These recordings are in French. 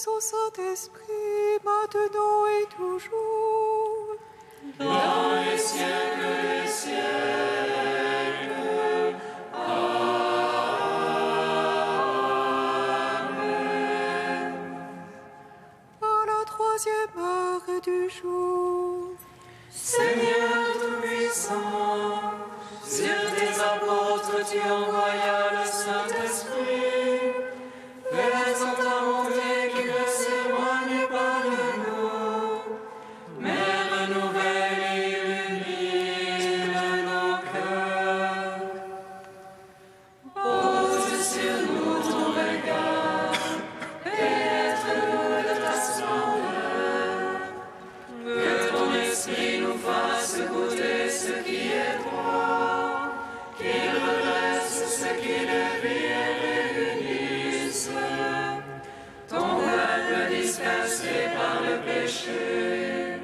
son Saint-Esprit, maintenant et toujours. Dans les siècles des siècles. Amen. À la troisième heure du jour. Seigneur Tout-Puissant, sur tes apôtres tu envoyas le Saint-Esprit. Fais-en ta bonté qui ne s'éloigne pas de nous, mais renouvelle et illumine nos cœurs. Pose sur nous ton regard, pénètre-nous de ta splendeur. Que ton esprit nous fasse goûter ce qui est droit, qu'il redresse ce qui dévie et réunisse ton peuple dispersé par le péché.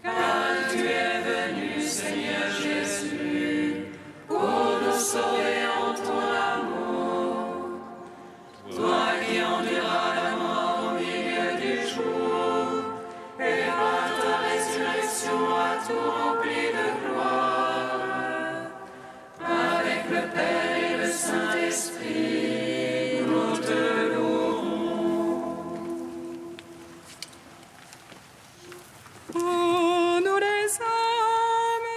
Car tu es venu, Seigneur Jésus, pour nous sauver en ton amour. Toi qui enduras la mort au milieu du jour, et par ta résurrection à tout rempli de gloire. Avec le Père et le Saint-Esprit, nous te louerons. Pour nous les âmes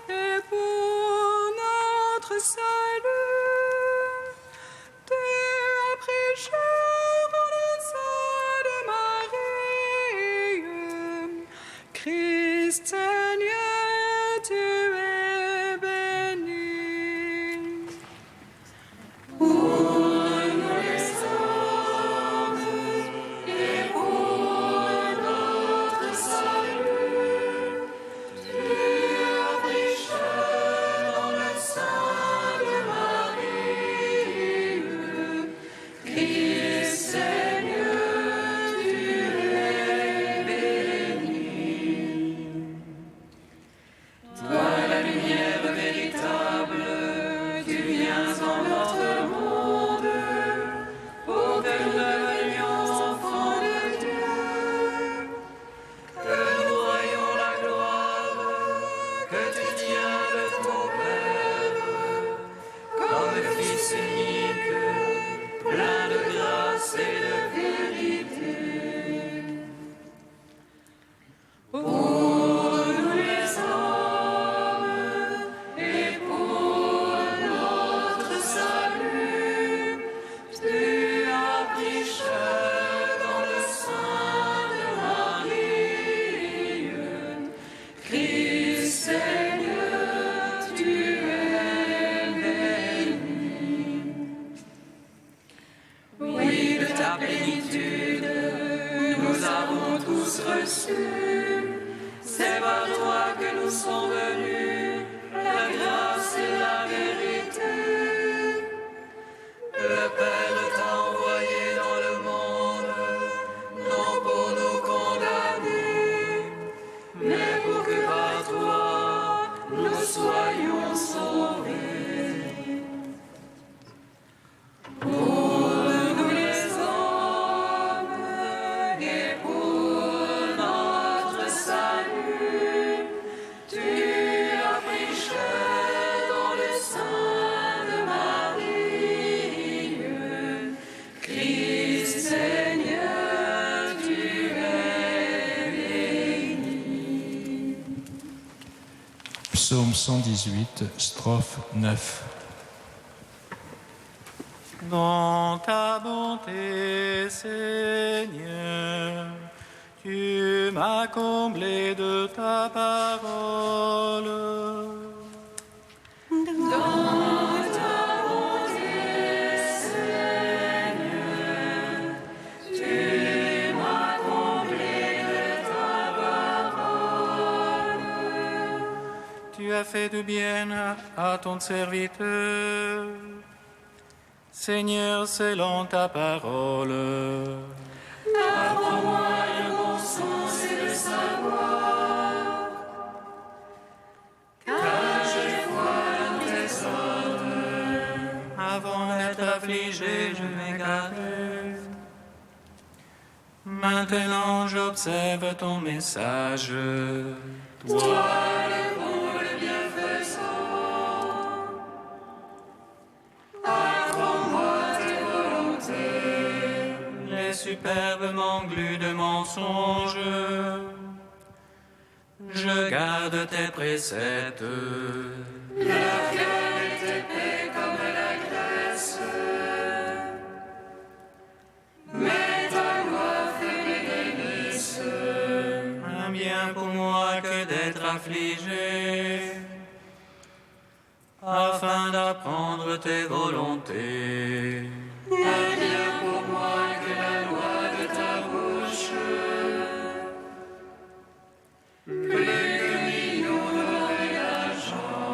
et pour notre salut, tu as pris chair dans le sein de Marie. Christ Seigneur, tu es béni. Pour nous les hommes et pour notre salut, tu as pris chair dans le sein de Marie. Christ Seigneur, tu es béni. Toi la lumière véritable, tu viens dans notre monde pour que nous devenions enfants de Dieu. Que nous voyions la gloire que tu tiens de ton Père, comme le Fils unique, plein de grâce et de vérité. Pour nous les hommes et pour notre salut, tu as pris chair dans le sein de Marie. Christ Seigneur, tu es béni. Oui, de ta plénitude, nous avons tous reçu. C'est par toi que nous sont venus la grâce et la vérité. Le Père t'a envoyé dans le monde, non pour nous condamner, mais pour que par toi nous soyons sauvés. Pour nous les hommes et pour notre salut, tu as pris chair dans le sein de Marie. Christ Seigneur, tu es béni. Psaume 118, strophe 9. Dans ta bonté, Seigneur, tu m'as comblé de ta parole. Dans ta bonté, Seigneur, tu m'as comblé de ta parole. Tu as fait du bien à ton serviteur. Seigneur, selon ta parole. Apprends-moi le bon sens et le savoir, car je vois dans tes ordres. Avant d'être affligé, je m'égarais. Maintenant j'observe ton message. Toi, le bon, le bienfaisant, apprends-moi tes volontés. Les superbes m'engluent de mensonges. Je garde tes préceptes. Leur cœur est épais comme la graisse, mais ta loi fait mes délices. Un bien pour moi que d'être affligé, afin d'apprendre tes volontés. Un bien pour moi que la loi de ta bouche, plus que millions d'or et d'argent.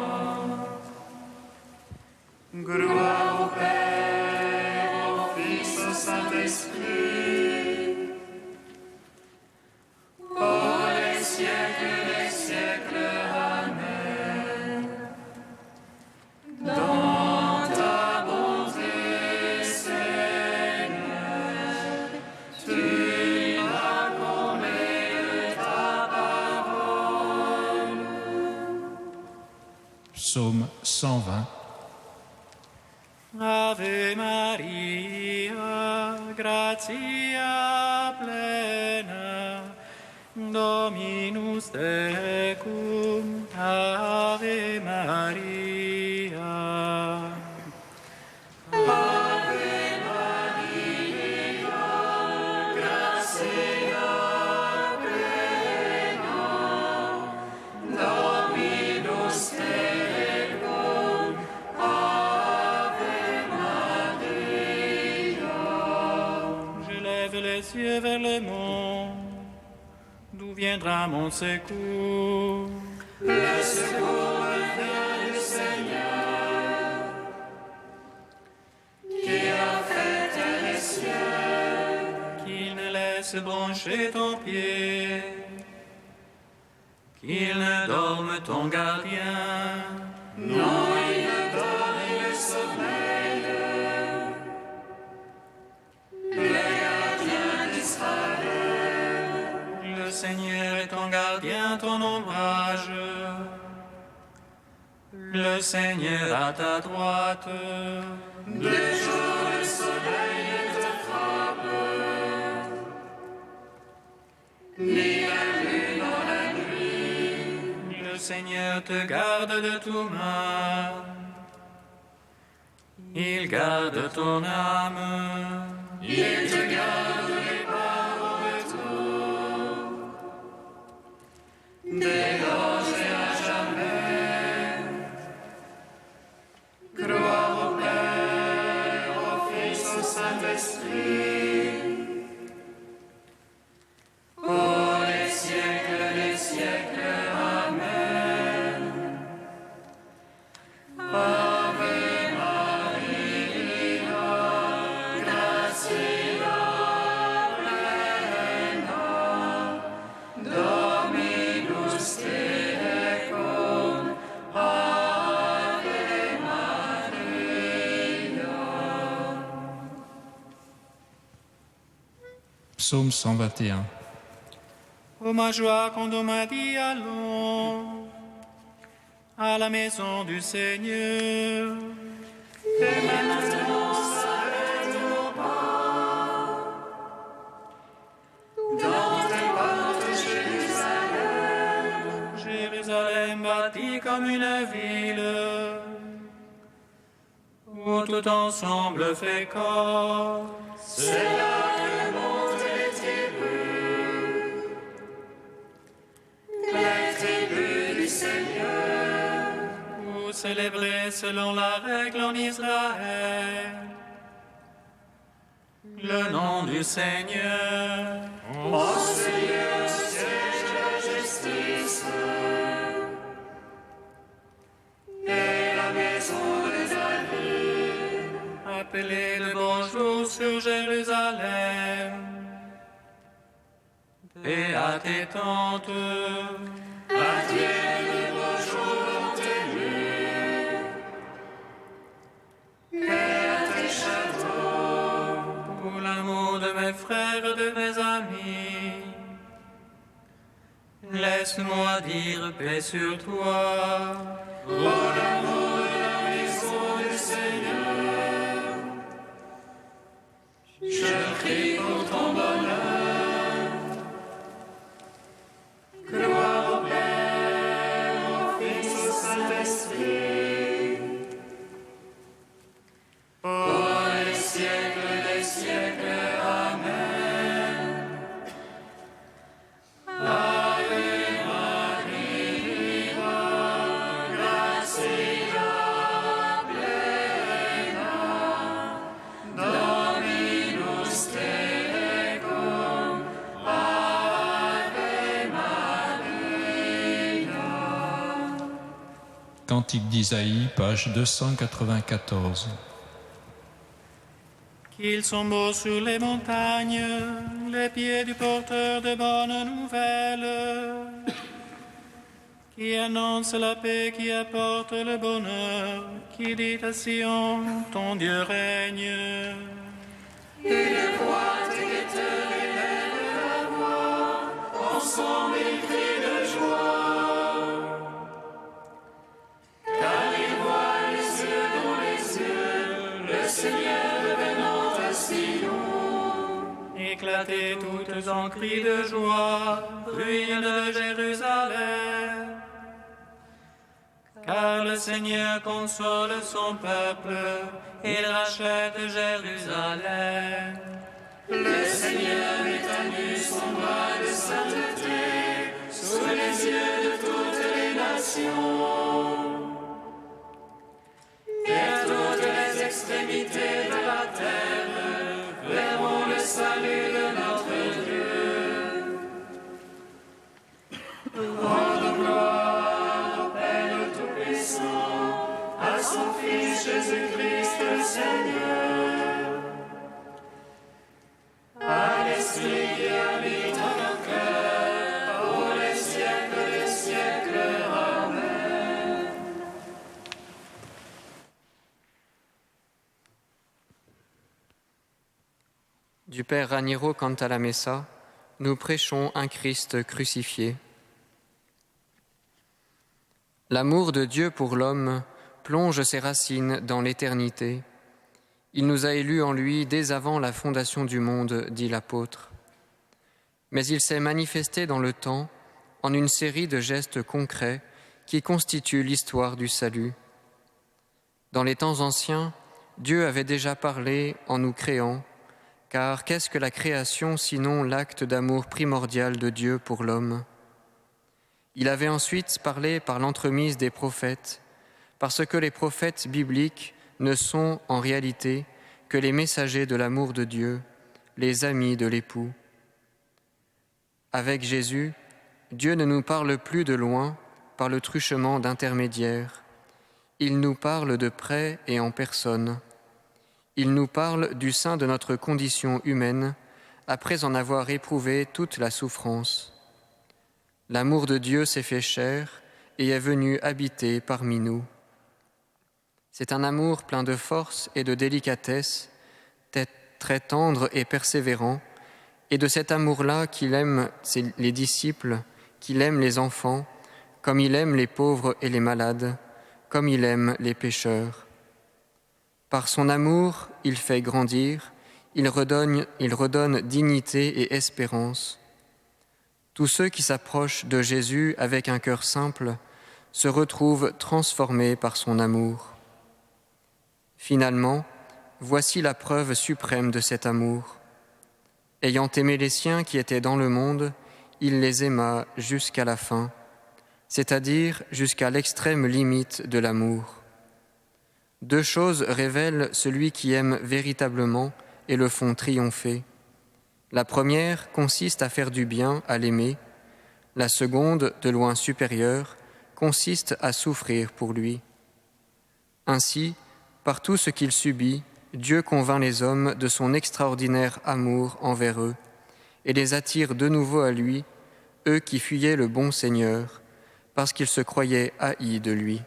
Gloire au Père, au Fils, au Saint-Esprit, pour les siècles, Amen. Dans ta bonté, Seigneur, tu m'as comblé de ta parole. Psaume 120. Ave Maria, gratia plena, Dominus tecum, Ave Maria. Dominus tecum, Je lève les yeux vers le monde, d'où viendra mon secours? le secours me vient du Seigneur, qui a fait terre et ciel. Qu'il ne laisse broncher ton pied, qu'il ne dorme ton gardien. Non, il ne donne le sommeil. Le gardien d'Israël, Le Seigneur est ton gardien, ton ombrage. Le Seigneur à ta droite. de jour le soleil ne te frappe, ni la lune dans la nuit. Le Seigneur te garde de tout mal. Il garde ton âme. Il te garde les pas au retour, dès l'ange et à jamais. Gloire au Père, au Fils, au Saint-Esprit, pour les siècles, Amen. Ave Maria, gratia plena, Dominus tecum, Ave Maria. Psaume 121. Ô ma joie quand on m'a dit allons à la maison du Seigneur. Et maintenant s'arrête nos pas dans tes portes, Jérusalem. Jérusalem bâtie comme une ville où tout ensemble fait corps. C'est là que montent les tribus du Seigneur. Pour célébrer selon la règle en Israël le nom du Seigneur. Ô Seigneur, siège de justice, et la maison de David. Appelez le bonjour sur Jérusalem et à tes tentes. Advienne le beau jour dans tes murs, et à tes châteaux. Pour l'amour de mes mes frères, de mes amis. Laisse-moi dire paix sur toi. Ô l'amour de la maison du Seigneur, je crie pour ton bonheur. Gloire au Père, au Fils, au Saint-Esprit, pour les siècles des siècles. Amen. Ave Maria, gratia plena, Dominus tecum, Ave Maria. Cantique d'Isaïe, page 294. Qu'ils sont beaux sur les montagnes, les pieds du porteur de bonnes nouvelles, qui annonce la paix, qui apporte le bonheur, qui dit à Sion, ton Dieu règne. Il voit tes guetteurs et lève la voix, ensemble ils crient de joie. Car ils voient les yeux dans les yeux, le Seigneur venant à Sion. Éclatez toutes en cris de joie, ruines de Jérusalem. Car le Seigneur console son peuple, il rachète Jérusalem. Le Seigneur met à nu son bras de sainteté sous les yeux de toutes les nations. Et à toutes les extrémités de la terre verront le salut de notre Dieu. Rendons gloire au Père Tout-Puissant, à son Fils Jésus-Christ le Seigneur, à l'Esprit qui habite en nos cœurs, pour les siècles des siècles. Amen. Du Père Raniero Cantalamessa, nous prêchons un Christ crucifié. L'amour de Dieu pour l'homme plonge ses racines dans l'éternité. Il nous a élus en lui dès avant la fondation du monde, dit l'apôtre. Mais il s'est manifesté dans le temps en une série de gestes concrets qui constituent l'histoire du salut. Dans les temps anciens, Dieu avait déjà parlé en nous créant, car qu'est-ce que la création sinon l'acte d'amour primordial de Dieu pour l'homme ? Il avait ensuite parlé par l'entremise des prophètes, parce que les prophètes bibliques ne sont en réalité que les messagers de l'amour de Dieu, les amis de l'époux. Avec Jésus, Dieu ne nous parle plus de loin par le truchement d'intermédiaires. Il nous parle de près et en personne. Il nous parle du sein de notre condition humaine, après en avoir éprouvé toute la souffrance. L'amour de Dieu s'est fait chair et est venu habiter parmi nous. C'est un amour plein de force et de délicatesse, très tendre et persévérant, et de cet amour-là qu'il aime les disciples, qu'il aime les enfants, comme il aime les pauvres et les malades, comme il aime les pécheurs. Par son amour, il fait grandir, il redonne dignité et espérance. Tous ceux qui s'approchent de Jésus avec un cœur simple se retrouvent transformés par son amour. Finalement, voici la preuve suprême de cet amour. Ayant aimé les siens qui étaient dans le monde, il les aima jusqu'à la fin, c'est-à-dire jusqu'à l'extrême limite de l'amour. Deux choses révèlent celui qui aime véritablement et le font triompher. La première consiste à faire du bien à l'aimer. La seconde, de loin supérieure, consiste à souffrir pour lui. Ainsi, par tout ce qu'il subit, Dieu convainc les hommes de son extraordinaire amour envers eux et les attire de nouveau à lui, eux qui fuyaient le bon Seigneur, parce qu'ils se croyaient haïs de lui.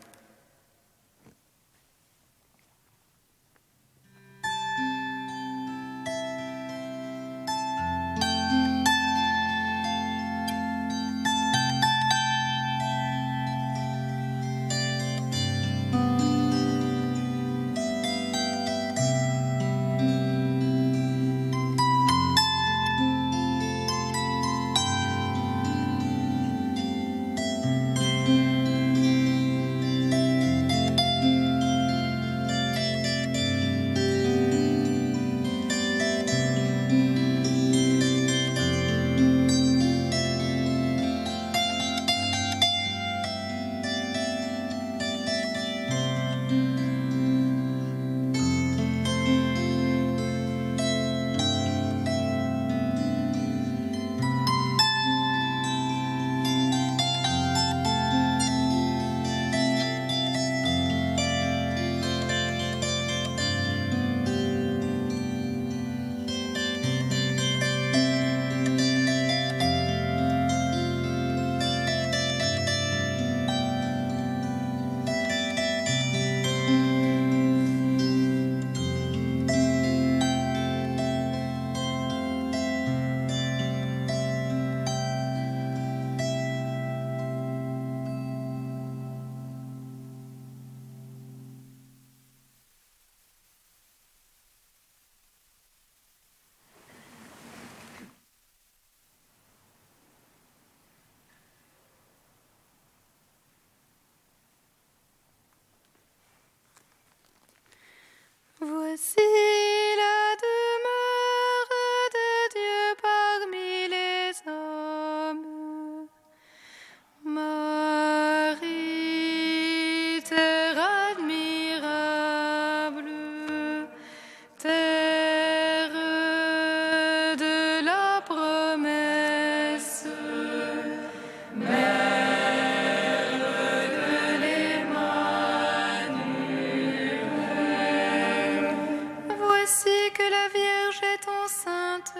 que la Vierge est enceinte,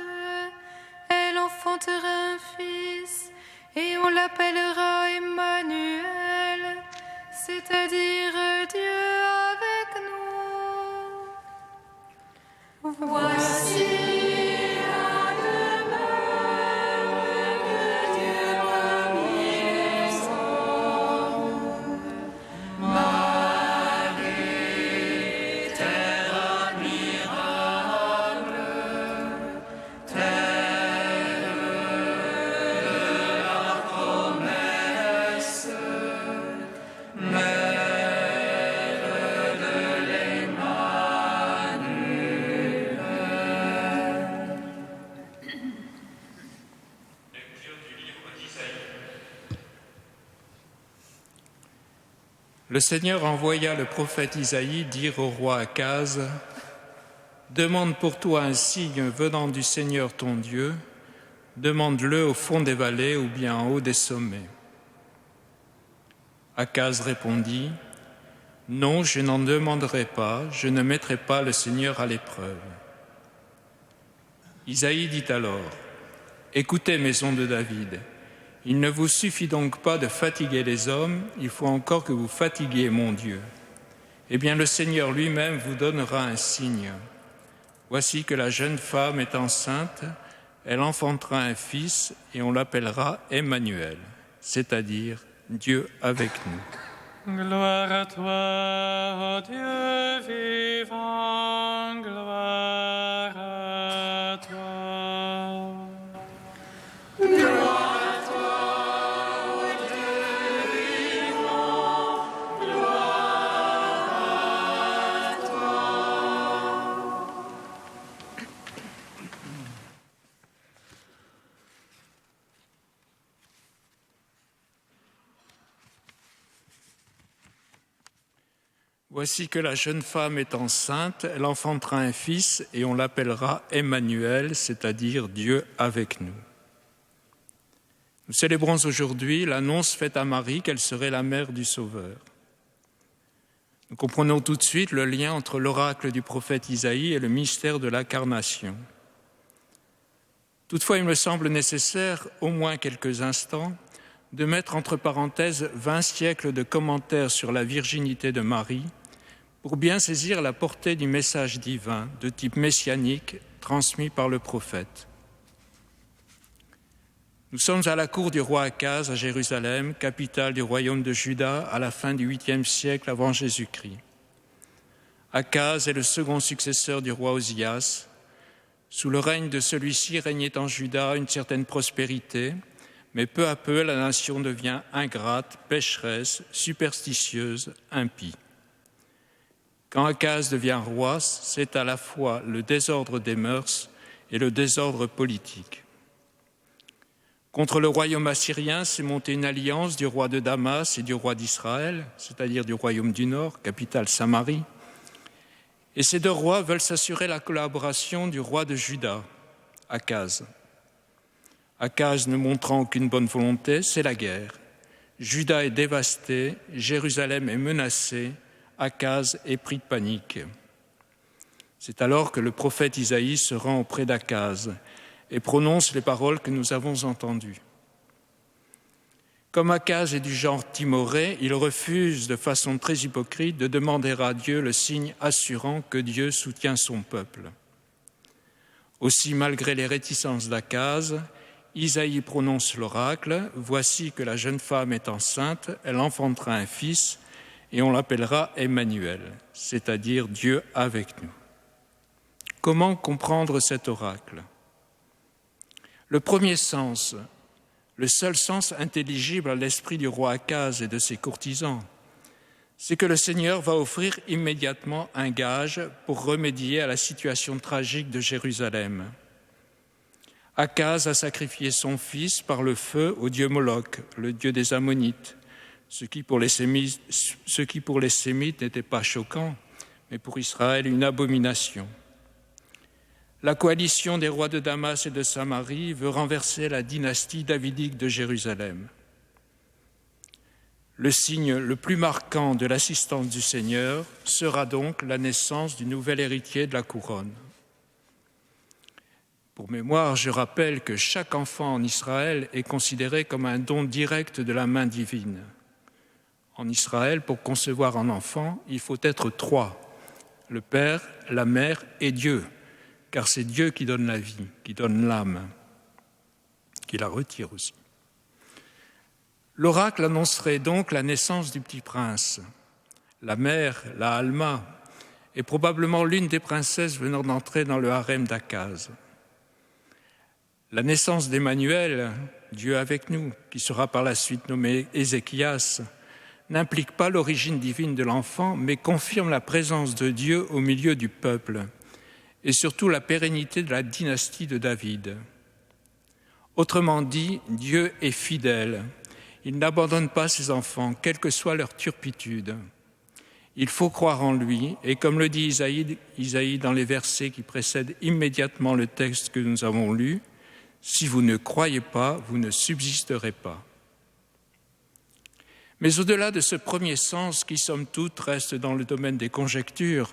elle enfantera un fils, et on l'appellera Emmanuel, c'est-à-dire Dieu avec nous. Voici la demeure de Dieu parmi les hommes. Marie, terre admirable, terre de la promesse, mère de l'Emmanuel. Lecture du livre d'Isaïe. Le Seigneur envoya le prophète Isaïe dire au roi Akaz : demande pour toi un signe venant du Seigneur ton Dieu, demande-le au fond des vallées ou bien en haut des sommets. Akaz répondit : non, je n'en demanderai pas, je ne mettrai pas le Seigneur à l'épreuve. Isaïe dit alors : écoutez, maison de David, il ne vous suffit donc pas de fatiguer les hommes, il faut encore que vous fatiguiez mon Dieu. Eh bien, le Seigneur lui-même vous donnera un signe. Voici que la jeune femme est enceinte, elle enfantera un fils et on l'appellera Emmanuel, c'est-à-dire Dieu avec nous. Gloire à toi, ô Dieu vivant, gloire à toi. Voici que la jeune femme est enceinte, elle enfantera un fils et on l'appellera Emmanuel, c'est-à-dire Dieu avec nous. Nous célébrons aujourd'hui l'annonce faite à Marie qu'elle serait la mère du Sauveur. Nous comprenons tout de suite le lien entre l'oracle du prophète Isaïe et le mystère de l'incarnation. Toutefois, il me semble nécessaire, au moins quelques instants, de mettre entre parenthèses 20 siècles de commentaires sur la virginité de Marie pour bien saisir la portée du message divin de type messianique transmis par le prophète. Nous sommes à la cour du roi Akaz à Jérusalem, capitale du royaume de Juda, à la fin du 8e siècle avant Jésus-Christ. Akaz est le second successeur du roi Osias. Sous le règne de celui-ci régnait en Juda une certaine prospérité, mais peu à peu la nation devient ingrate, pécheresse, superstitieuse, impie. Quand Akaz devient roi, c'est à la fois le désordre des mœurs et le désordre politique. Contre le royaume assyrien s'est montée une alliance du roi de Damas et du roi d'Israël, c'est-à-dire du royaume du Nord, capitale Samarie. Et ces deux rois veulent s'assurer la collaboration du roi de Juda, Akaz. Akaz ne montrant aucune bonne volonté, c'est la guerre. Juda est dévasté, Jérusalem est menacée, Akaz est pris de panique. C'est alors que le prophète Isaïe se rend auprès d'Akaz et prononce les paroles que nous avons entendues. Comme Akaz est du genre timoré, il refuse de façon très hypocrite de demander à Dieu le signe assurant que Dieu soutient son peuple. Aussi, malgré les réticences d'Akaz, Isaïe prononce l'oracle « Voici que la jeune femme est enceinte, elle enfantera un fils, et on l'appellera Emmanuel, c'est-à-dire Dieu avec nous. » Comment comprendre cet oracle ? Le premier sens, le seul sens intelligible à l'esprit du roi Akaz et de ses courtisans, c'est que le Seigneur va offrir immédiatement un gage pour remédier à la situation tragique de Jérusalem. Akaz a sacrifié son fils par le feu au dieu Moloch, le dieu des Ammonites, ce qui pour les Sémites n'était pas choquant, mais pour Israël une abomination. La coalition des rois de Damas et de Samarie veut renverser la dynastie davidique de Jérusalem. Le signe le plus marquant de l'assistance du Seigneur sera donc la naissance du nouvel héritier de la couronne. Pour mémoire, je rappelle que chaque enfant en Israël est considéré comme un don direct de la main divine. En Israël, pour concevoir un enfant, il faut être trois, le Père, la Mère et Dieu, car c'est Dieu qui donne la vie, qui donne l'âme, qui la retire aussi. L'oracle annoncerait donc la naissance du petit prince. La mère, la Alma, est probablement l'une des princesses venant d'entrer dans le harem d'Akaz. La naissance d'Emmanuel, Dieu avec nous, qui sera par la suite nommé Ézéchias, n'implique pas l'origine divine de l'enfant, mais confirme la présence de Dieu au milieu du peuple, et surtout la pérennité de la dynastie de David. Autrement dit, Dieu est fidèle. Il n'abandonne pas ses enfants, quelle que soit leur turpitude. Il faut croire en lui, et comme le dit Isaïe dans les versets qui précèdent immédiatement le texte que nous avons lu, « Si vous ne croyez pas, vous ne subsisterez pas ». Mais au-delà de ce premier sens qui, somme toute, reste dans le domaine des conjectures,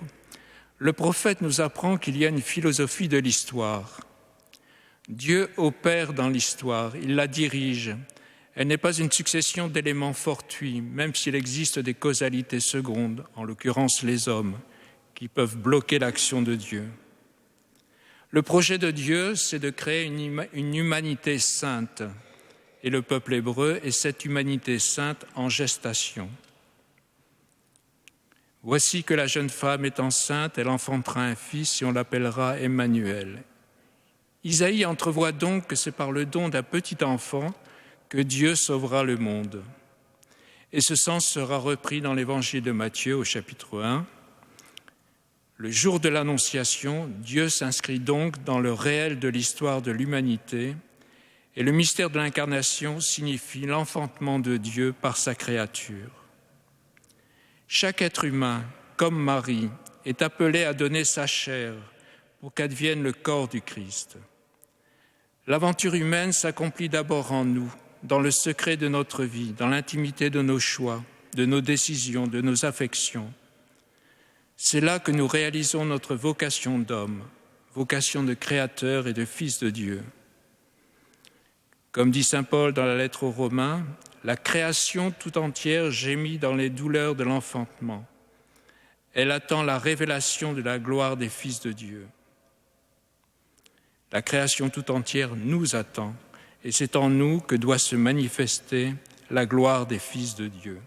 le prophète nous apprend qu'il y a une philosophie de l'histoire. Dieu opère dans l'histoire, il la dirige. Elle n'est pas une succession d'éléments fortuits, même s'il existe des causalités secondes, en l'occurrence les hommes, qui peuvent bloquer l'action de Dieu. Le projet de Dieu, c'est de créer une humanité sainte, et le peuple hébreu est cette humanité sainte en gestation. Voici que la jeune femme est enceinte, elle enfantera un fils et on l'appellera Emmanuel. Isaïe entrevoit donc que c'est par le don d'un petit enfant que Dieu sauvera le monde. Et ce sens sera repris dans l'évangile de Matthieu au chapitre 1. Le jour de l'Annonciation, Dieu s'inscrit donc dans le réel de l'histoire de l'humanité et le mystère de l'incarnation signifie l'enfantement de Dieu par sa créature. Chaque être humain, comme Marie, est appelé à donner sa chair pour qu'advienne le corps du Christ. L'aventure humaine s'accomplit d'abord en nous, dans le secret de notre vie, dans l'intimité de nos choix, de nos décisions, de nos affections. C'est là que nous réalisons notre vocation d'homme, vocation de créateur et de fils de Dieu. Comme dit saint Paul dans la lettre aux Romains, la création tout entière gémit dans les douleurs de l'enfantement. Elle attend la révélation de la gloire des fils de Dieu. La création tout entière nous attend, et c'est en nous que doit se manifester la gloire des fils de Dieu.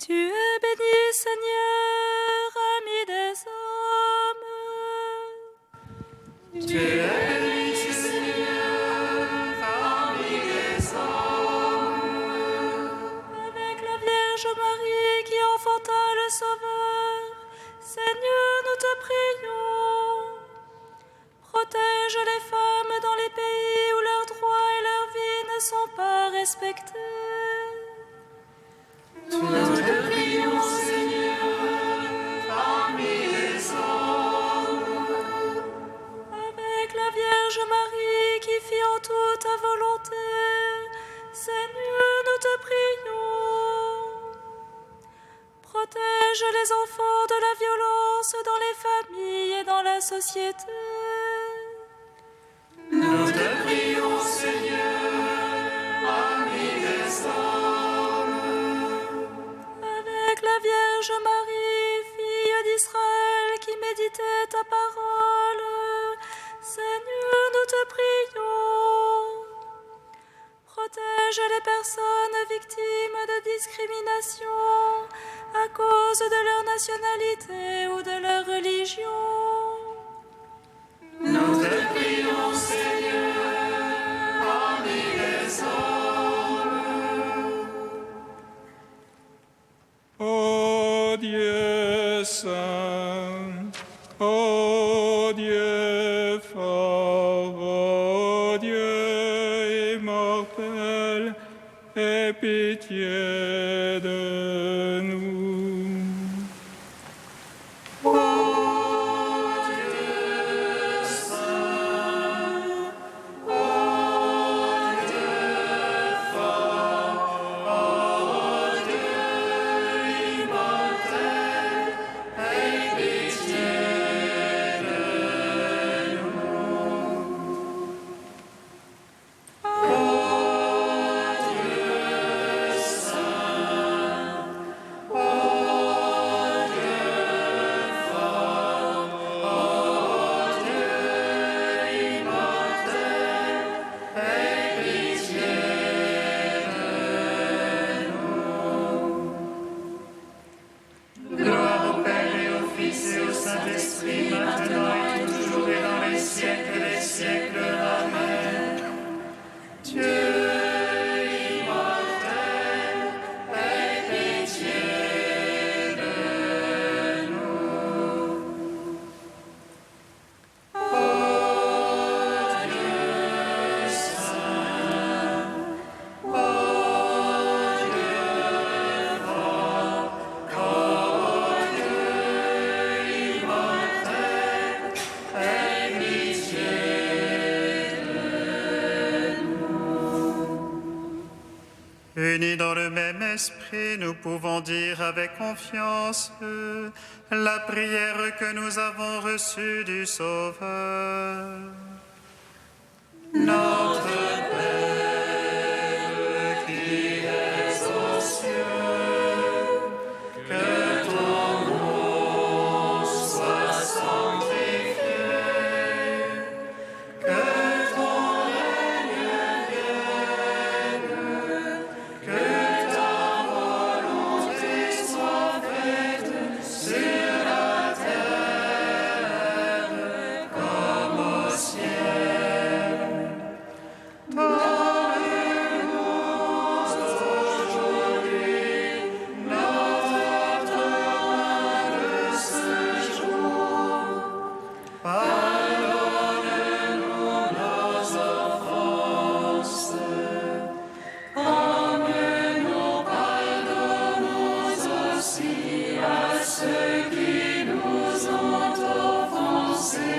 Tu es béni, Seigneur, ami des hommes. Tu es béni, Seigneur, ami des hommes. Avec la Vierge Marie qui enfanta le Sauveur, Seigneur, nous te prions. Protège les femmes dans les pays où leurs droits et leur vie ne sont pas respectés. Nous te prions, Seigneur, ami des hommes. Avec la Vierge Marie qui fit en tout ta volonté, Seigneur, nous te prions. Protège les enfants de la violence dans les familles et dans la société. Nous te prions, Seigneur, ami des hommes. Avec la Vierge Marie, fille d'Israël, qui méditait ta parole, Seigneur, nous te prions. Protège les personnes victimes de discrimination à cause de leur nationalité ou de leur religion. Nous te prions, Seigneur, ami des hommes. Ô Dieu saint, ô Dieu fort, ô Dieu immortel, aie pitié de nous. Unis dans le même esprit, nous pouvons dire avec confiance la prière que nous avons reçue du Sauveur. Notre Père qui es aux cieux, que ton nom soit sanctifié, que ton règne vienne, que ta volonté soit faite sur la terre comme au ciel. Donne-nous aujourd'hui notre pain de ce jour. Pardonne-nous nos offenses, comme nous pardonnons aussi à ceux qui nous ont offensés.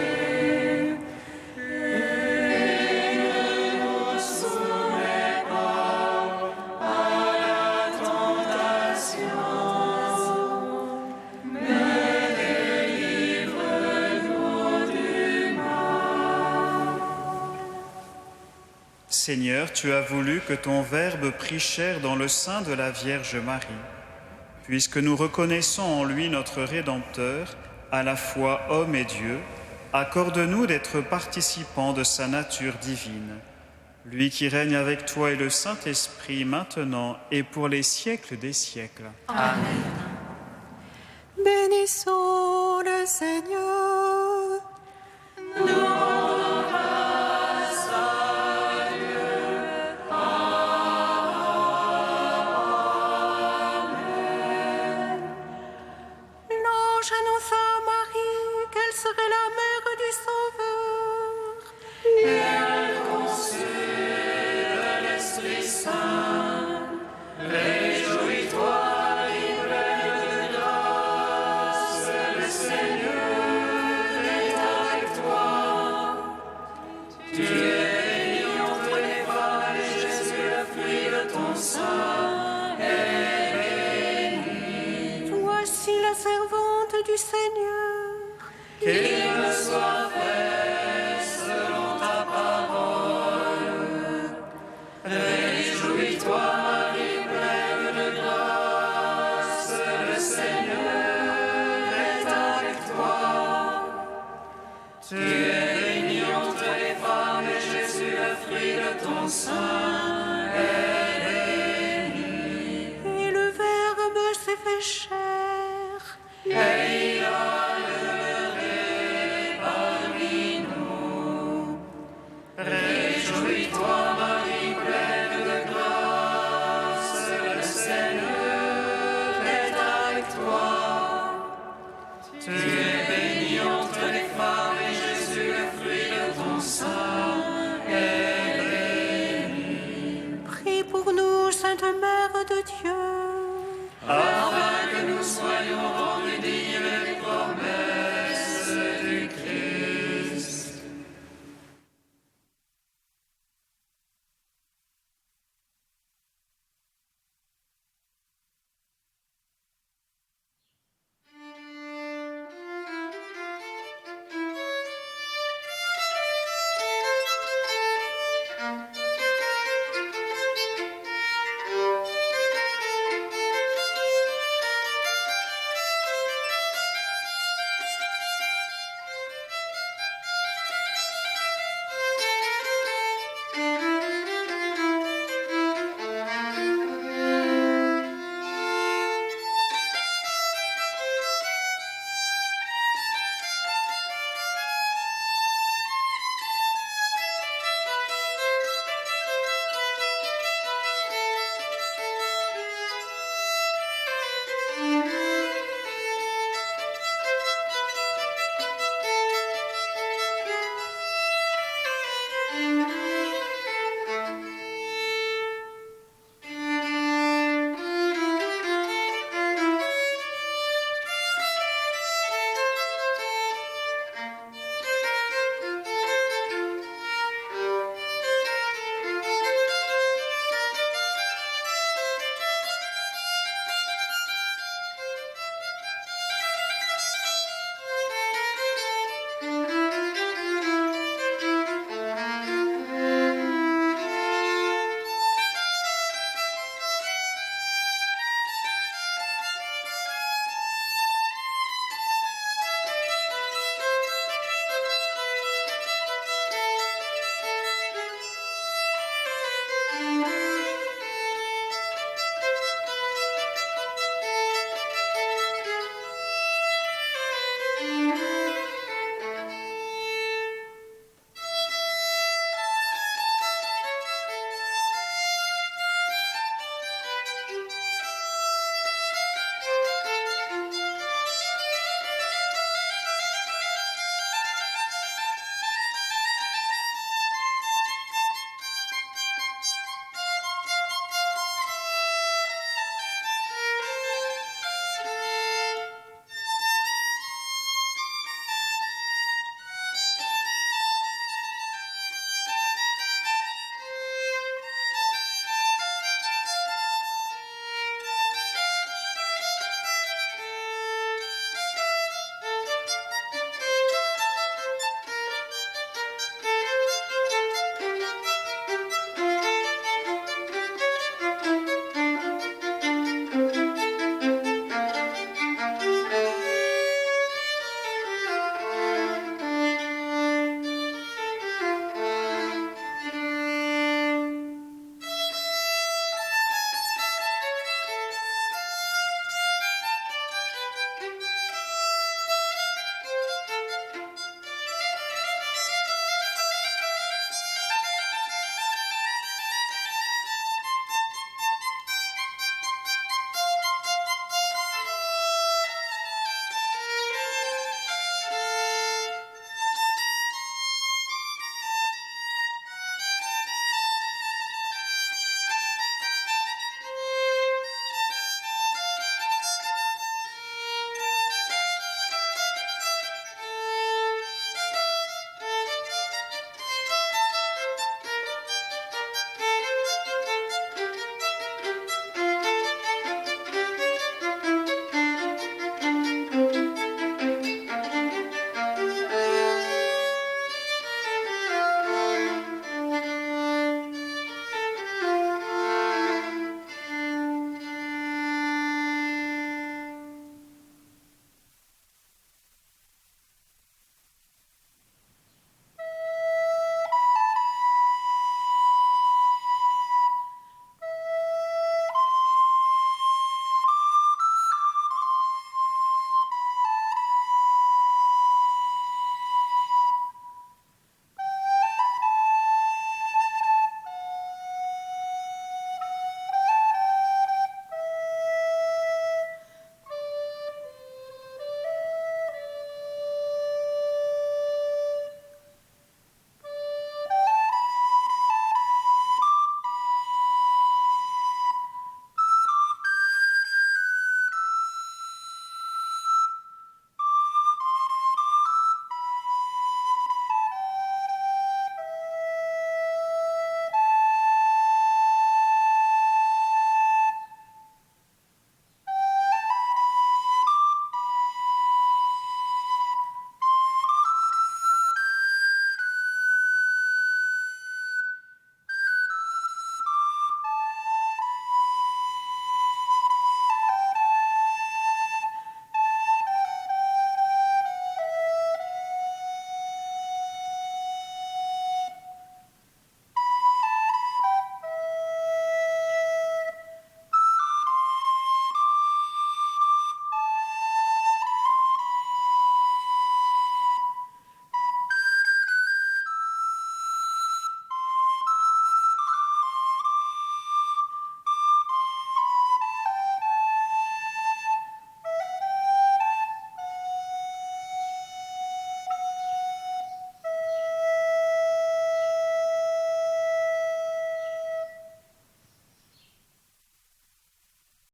Seigneur, tu as voulu que ton Verbe prit chair dans le sein de la Vierge Marie. Puisque nous reconnaissons en lui notre Rédempteur, à la fois homme et Dieu, accorde-nous d'être participants de sa nature divine. lui qui règne avec toi et le Saint-Esprit, maintenant et pour les siècles des siècles. Amen. Bénissons le Seigneur. Nous rendons grâce à Dieu. Amen. L'ange annonça à Marie qu'elle serait la mère du Sauveur. Et elle conçut de l'Esprit Saint. Réjouis-toi, Marie, pleine de grâce, le Seigneur est avec toi. Tu es bénie entre les femmes, et Jésus, le fruit de ton sein, est béni. Voici la servante du Seigneur. Qu'il me soit fait selon ta parole. Réjouis-toi, Marie, pleine de grâce, le Seigneur est avec toi. Tu es bénie entre les femmes, et Jésus, le fruit de ton sein, est béni. Et le Verbe s'est fait chair. Et il a demeuré parmi nous. Réjouis-toi, Marie, pleine de grâce, le Seigneur est avec toi. Tu es bénie entre les femmes, et Jésus, le fruit de ton sein, est béni. Prie pour nous, Sainte Mère de Dieu. Afin que nous soyons